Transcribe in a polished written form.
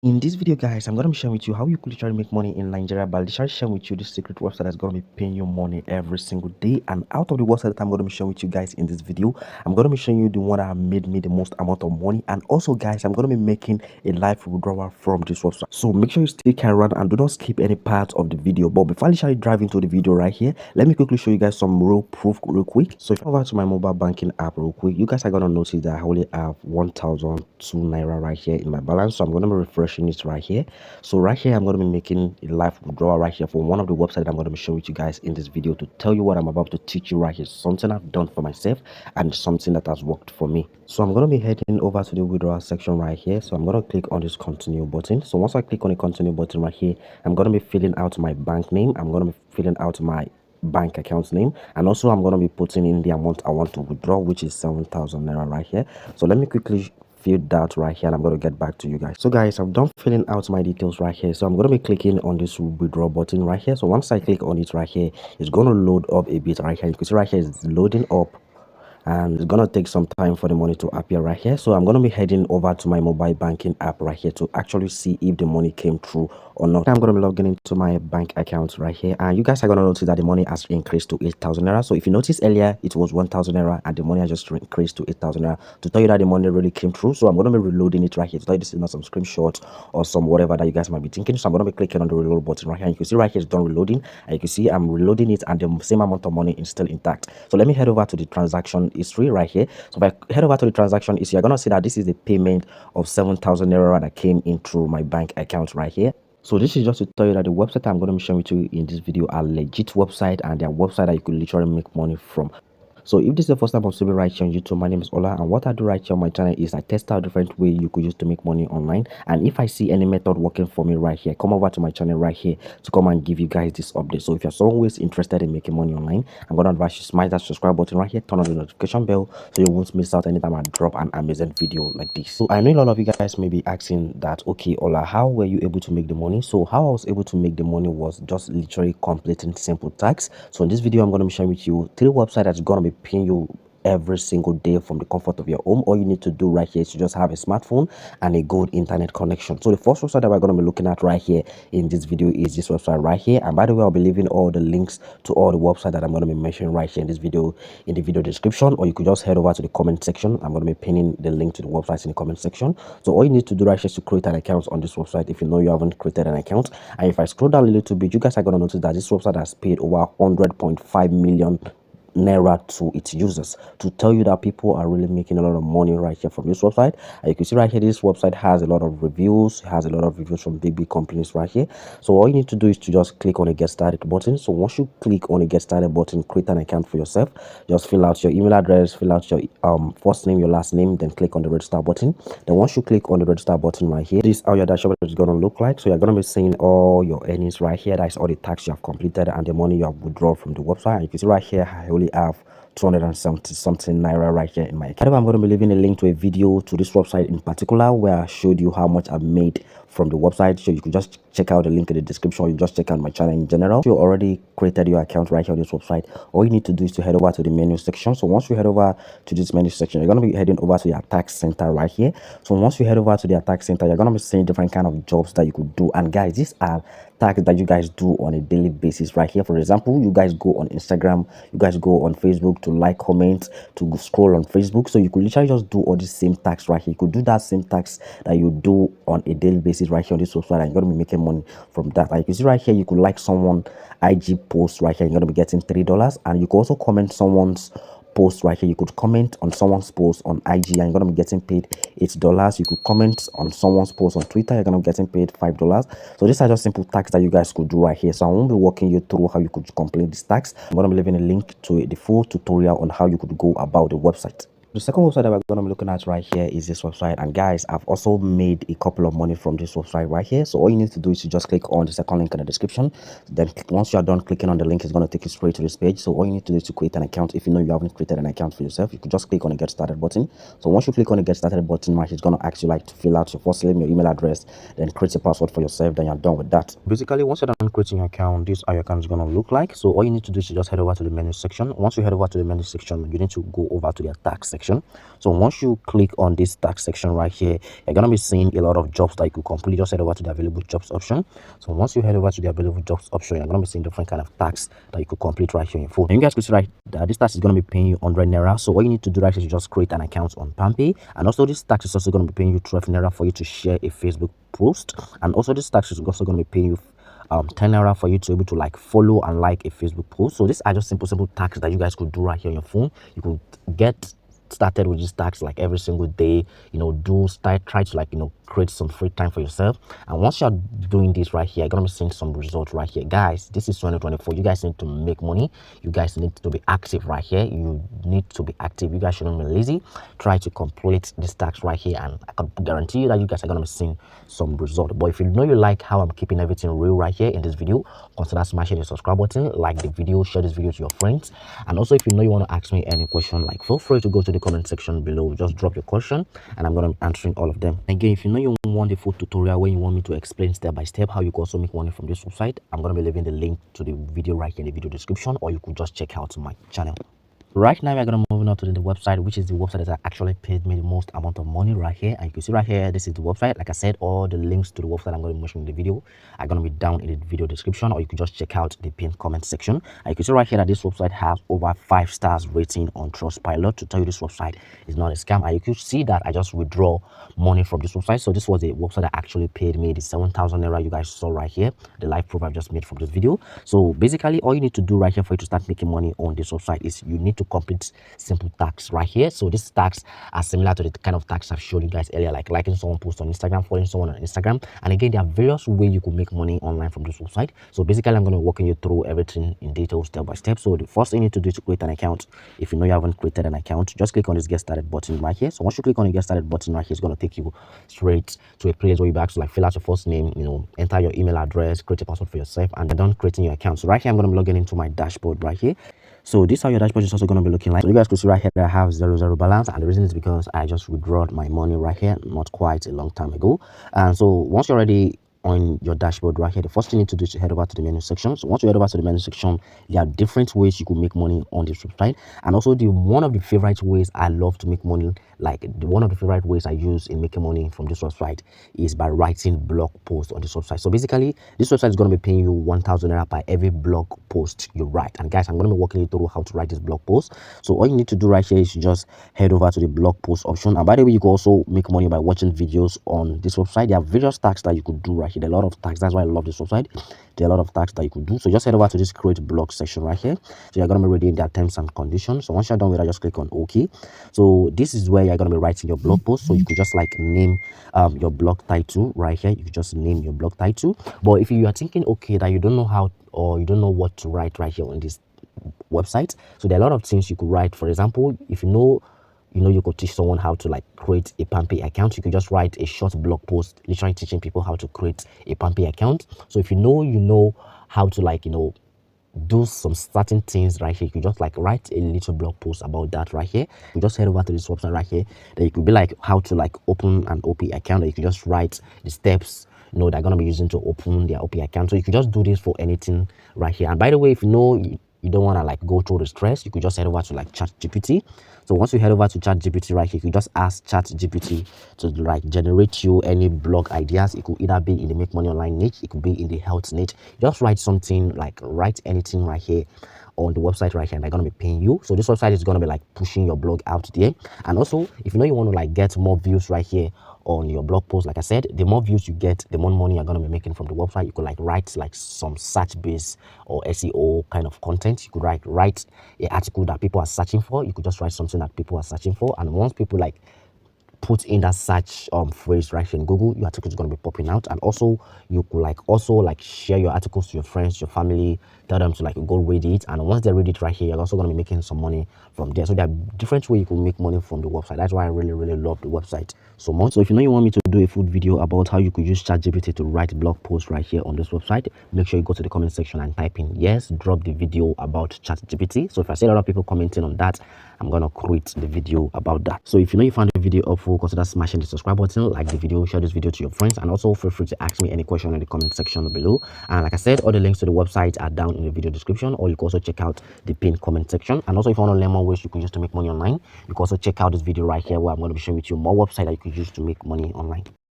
In this video, guys, I'm going to be sharing with you how you could literally make money in Nigeria by literally sharing with you the secret website that's going to be paying you money every single day. And out of the website that I'm going to be sharing with you guys in this video, I'm going to be showing you the one that made me the most amount of money. And also, guys, I'm going to be making a live withdrawal from this website. So make sure you stick around and do not skip any part of the video. But before I literally drive into the video right here, let me quickly show you guys some real proof real quick. So if I go over to my mobile banking app real quick, you guys are going to notice that I only have 1,002 Naira right here in my balance. So I'm going to be refreshing it right here. So right here, I'm going to be making a live withdrawal right here for one of the websites I'm going to be showing you guys in this video to tell you what I'm about to teach you right here. Something I've done for myself and something that has worked for me. So I'm going to be heading over to the withdrawal section right here. So I'm going to click on this continue button. So once I click on the continue button right here, I'm going to be filling out my bank name. I'm going to be filling out my bank account name, and also I'm going to be putting in the amount I want to withdraw, which is 7,000 Naira right here. So let me quickly fill that right here and I'm going to get back to you guys. So guys, I'm done filling out my details right here. So I'm going to be clicking on this withdraw button right here. So once I click on it right here, it's going to load up a bit right here. You can see right here it's loading up, and it's gonna take some time for the money to appear right here. So I'm gonna be heading over to my mobile banking app right here to actually see if the money came through or not. I'm gonna be logging into my bank account right here, and you guys are gonna notice that the money has increased to 8,000 Naira. So if you notice earlier it was 1,000 Naira and the money has just increased to 8,000 Naira to tell you that the money really came through. So I'm gonna be reloading it right here to tell you this is not some screenshot or some whatever that you guys might be thinking. So I'm gonna be clicking on the reload button right here, and you can see right here it's done reloading, and you can see I'm reloading it and the same amount of money is still intact. So let me head over to the transaction history right here. So if I head over to the transaction history, you're gonna see that this is the payment of 7,000 Naira that came in through my bank account right here. So this is just to tell you that the website I'm going to be sharing with you in this video are legit website, and they're website that you could literally make money from. So if this is the first time I'm seeing right here on YouTube, my name is Ola, and what I do right here on my channel is I test out different way you could use to make money online. And if I see any method working for me right here, come over to my channel right here to come and give you guys this update. So if you're always interested in making money online, I'm gonna advise you smash that subscribe button right here, turn on the notification bell so you won't miss out anytime I drop an amazing video like this. So I know a lot of you guys may be asking that, okay, Ola, how were you able to make the money? So how I was able to make the money was just literally completing simple tasks. So in this video, I'm gonna be sharing with you 3 websites that's gonna be paying you every single day from the comfort of your home. All you need to do right here is to just have a smartphone and a good internet connection. So the first website that we're going to be looking at right here in this video is this website right here. And by the way, I'll be leaving all the links to all the websites that I'm going to be mentioning right here in this video in the video description, or you could just head over to the comment section. I'm going to be pinning the link to the websites in the comment section. So all you need to do right here is to create an account on this website if you know you haven't created an account. And if I scroll down a little bit, you guys are going to notice that this website has paid over 100.5 million Naira to its users, to tell you that people are really making a lot of money right here from this website. And you can see right here, this website has a lot of reviews, has a lot of reviews from big companies right here. So all you need to do is to just click on the get started button. So once you click on the get started button, create an account for yourself. Just fill out your email address, fill out your first name, your last name, then click on the register button. Then once you click on the register button right here, this is how your dashboard is going to look like. So you're going to be seeing all your earnings right here. That's all the tasks you have completed and the money you have withdrawn from the website. And you can see right here, I only have 270 something Naira right here in my account. I'm going to be leaving a link to a video to this website in particular where I showed you how much I've made from the website, so you can just check out the link in the description, or you just check out my channel in general. If you already created your account right here on this website, all you need to do is to head over to the menu section. So once you head over to this menu section, you're going to be heading over to the attack center right here. So once you head over to the attack center, you're going to be seeing different kind of jobs that you could do. And guys, these are tasks that you guys do on a daily basis right here. For example, you guys go on Instagram, you guys go on Facebook to like, comment, to scroll on Facebook. So you could literally just do all these same tasks right here. You could do that same tasks that you do on a daily basis right here on this website, and you're going to be making money from that. Like you can see right here, you could like someone IG post right here, you're going to be getting $3. And you could also comment someone's post right here. You could comment on someone's post on IG and you're going to be getting paid $8. You could comment on someone's post on Twitter, you're going to be getting paid $5. So these are just simple tasks that you guys could do right here. So I won't be walking you through how you could complete these tasks. I'm going to be leaving a link to the full tutorial on how you could go about the website. The second website that we're going to be looking at right here is this website. And guys, I've also made a couple of money from this website right here. So all you need to do is to just click on the second link in the description. Then once you are done clicking on the link, it's going to take you straight to this page. So all you need to do is to create an account. If you know you haven't created an account for yourself, you could just click on the get started button. So once you click on the get started button, right, it's going to ask you like to fill out your first name, your email address, then create a password for yourself. Then you're done with that. Basically, once you're done creating your account, this is how your account is going to look like. So all you need to do is to just head over to the menu section. Once you head over to the menu section, you need to go over to the tax section. section. So once you click on this task section right here, you're gonna be seeing a lot of jobs that you could complete. Just head over to the available jobs option. So once you head over to the available jobs option, you're gonna be seeing different kind of tasks that you could complete right here in your phone. And you guys could see right that this task is gonna be paying you 100 Naira. So all you need to do right is you just create an account on Pampay, and also this tax is also gonna be paying you 12 Naira for you to share a Facebook post, and also this tax is also gonna be paying you 10 Naira for you to be able to like follow and like a Facebook post. So these are just simple tasks that you guys could do right here on your phone. You could get started with these tasks like every single day, try to, like, create some free time for yourself. And once you're doing this right here, you're gonna be seeing some results right here. Guys, this is 2024. You guys need to make money. You guys need to be active right here. You need to be active. You guys shouldn't be lazy. Try to complete this task right here, and I can guarantee you that you guys are gonna be seeing some result. But if you know you like how I'm keeping everything real right here in this video, consider smashing the subscribe button, like the video, share this video to your friends. And also, if you know you want to ask me any question, like, feel free to go to the comment section below. Just drop your question and I'm gonna be answering all of them. Again, if you know you want a full tutorial where you want me to explain step by step how you can also make money from this website, I'm gonna be leaving the link to the video right here in the video description, or you could just check out my channel. Right now, we're gonna move on to the website, which is the website that actually paid me the most amount of money right here. And you can see right here, this is the website. Like I said, all the links to the website I'm going to be mentioning in the video are going to be down in the video description, or you could just check out the pinned comment section. And you can see right here that this website has over 5 stars rating on Trustpilot. To tell you this website is not a scam. And you can see that I just withdraw money from this website. So this was a website that actually paid me the 7,000 Naira you guys saw right here, the live proof I've just made from this video. So basically, all you need to do right here for you to start making money on this website is you need to complete simple tasks right here. So these tasks are similar to the kind of tasks I've showed you guys earlier, like liking someone post on Instagram, following someone on Instagram. And again, there are various ways you could make money online from this website. So basically, I'm going to be walking you through everything in detail, step by step. So the first thing you need to do is to create an account. If you know you haven't created an account, just click on this get started button right here. So once you click on the get started button right here, it's going to take you straight to a place where you have to like fill out your first name, enter your email address, create a password for yourself, and then done creating your account. So right here, I'm going to be logging into my dashboard right here. So this is how your dashboard is also going to be looking like. So you guys could see right here that I have 0 balance, and the reason is because I just withdrew my money right here not quite a long time ago. And so once you're already on your dashboard right here, the first thing you need to do is to head over to the menu section. So once you head over to the menu section, there are different ways you could make money on this website. And also one of the favorite ways I love to make money, one of the favorite ways I use in making money from this website is by writing blog posts on this website. So basically, this website is going to be paying you 1,000 Naira by every blog post you write. And guys, I'm going to be walking you through how to write this blog post. So all you need to do right here is you just head over to the blog post option. And by the way, you can also make money by watching videos on this website. There are various tasks that you could do right here. There are a lot of tasks. That's why I love this website. There are a lot of tasks that you could do. So just head over to this create blog section right here. So you're going to be reading their terms and conditions. So once you're done with that, just click on OK. So this is where you're going to be writing your blog post. So you could just like name your blog title right here. You could just name your blog title. But if you are thinking, okay, that you don't know how, or you don't know what to write right here on this website, so there are a lot of things you could write. For example, if you could teach someone how to like create a Pampay account, you could just write a short blog post literally teaching people how to create a Pampay account. So if you know how to like do some certain things right here, you could just like write a little blog post about that right here. You just head over to this website right here. Then you could be like how to like open an OP account. You could just write the steps they're gonna be using to open their OP account. So you could just do this for anything right here. And by the way, if you don't want to like go through the stress, you could just head over to like ChatGPT. So once you head over to ChatGPT right here, you could just ask ChatGPT to like generate you any blog ideas. It could either be in the make money online niche, it could be in the health niche. Just write something, like write anything right here on the website right here, and they're going to be paying you. So this website is going to be like pushing your blog out there. And also, if you want to like get more views right here on your blog post, like I said, the more views you get, the more money you're going to be making from the website. You could like write like some search based or SEO kind of content. You could write an article that people are searching for. You could just write something that people are searching for, and once people like put in that search phrase right here in Google, your article is going to be popping out. And also you could share your articles to your friends, your family, tell them to like go read it, and once they read it right here, you're also going to be making some money from there. So there are different ways you can make money from the website. That's why I really love the website so much. So if you want me to do a full video about how you could use ChatGPT to write blog posts right here on this website, make sure you go to the comment section and type in yes, drop the video about ChatGPT. So if I see a lot of people commenting on that I'm gonna create the video about that. So if you know you found the video helpful, consider smashing the subscribe button, like the video, share this video to your friends, and also feel free to ask me any question in the comment section below. And like I said, all the links to the website are down in the video description, or you can also check out the pinned comment section. And also, if you want to learn more ways you can use to make money online, you can also check out this video right here, where I'm going to be showing with you more websites that you can use to make money online.